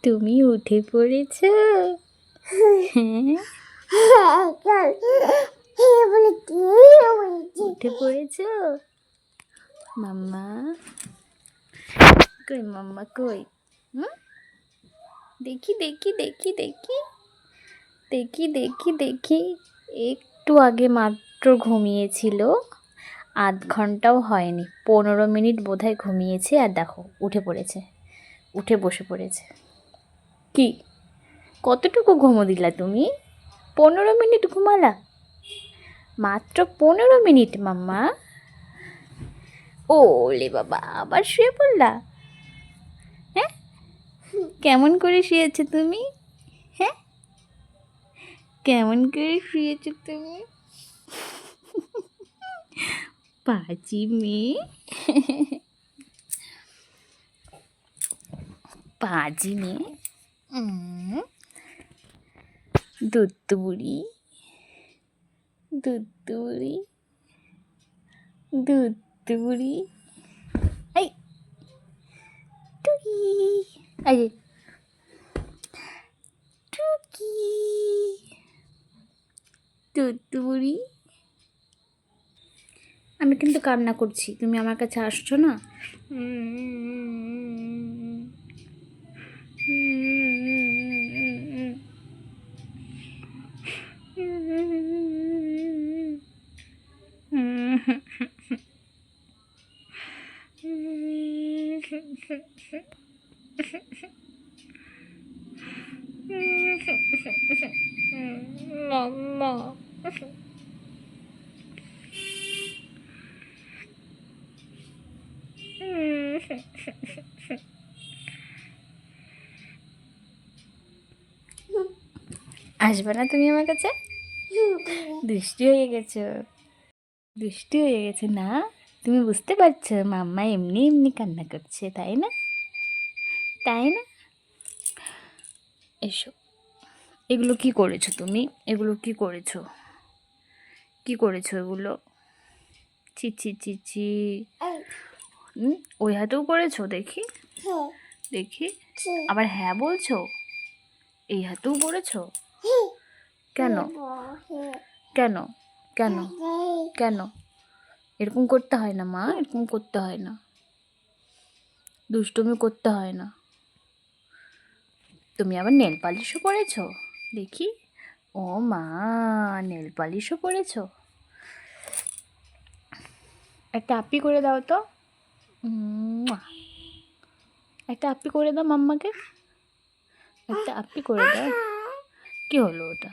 তুমি উঠে পড়েছ? হ্যাঁ, উঠে পড়েছ মাম্মা? কই মাম্মা কই? হুম, দেখি দেখি দেখি দেখি দেখি দেখি দেখি। একটু আগে মাত্র ঘুমিয়েছিল, আধ ঘন্টাও হয়নি, 15 মিনিট বোধহয় ঘুমিয়েছে, আর দেখো উঠে পড়েছে, উঠে বসে পড়েছে। কি কতটুকু ঘুমো দিলা তুমি? 15 মিনিট ঘুমালা? মাত্র 15 মিনিট মাম্মা? ওলে বাবা, আবার শুয়ে পড়লা? হ্যাঁ, কেমন করে শুয়েছো তুমি? হ্যাঁ, কেমন করে শুয়েছো তুমি? পাজি মেয়ে, পাজি মেয়ে, দুধ বুড়ি, দুধ বুড়ি, দুধ বুড়ি। এই টুকি, এই যে টুকি, দুধ বুড়ি। আমি কিন্তু কান্না করছি, তুমি আমার কাছে আসছো না। মাম্মা, আসবে না তুমি আমার কাছে? দুষ্টু হয়ে গেছো, দুষ্টু হয়ে গেছে না? তুমি বুঝতে পারছো মাম্মা এমনি এমনি কান্না করছে, তাই না? তাই না? এসো, এগুলো কি করেছো তুমি? এগুলো কি করেছো? কি করেছো এগুলো? ছি ছি ছি ছি। ওই হাতেও করেছো? দেখি দেখি, আবার হ্যাঁ বলছো? এই হাতেও করেছো? কেন কেন কেন কেন? এরকম করতে হয় না মা, এরকম করতে হয় না, দুষ্টুমি করতে হয় না। তুমি আবার নেল পালিশও পরেছো? দেখি। ও মা, নেল পালিশও পরেছো? একটা আপি করে দাও তো। একটা আপি করে দাও মাম্মাকে, একটা আপি করে দাও। কি হলো ওটা?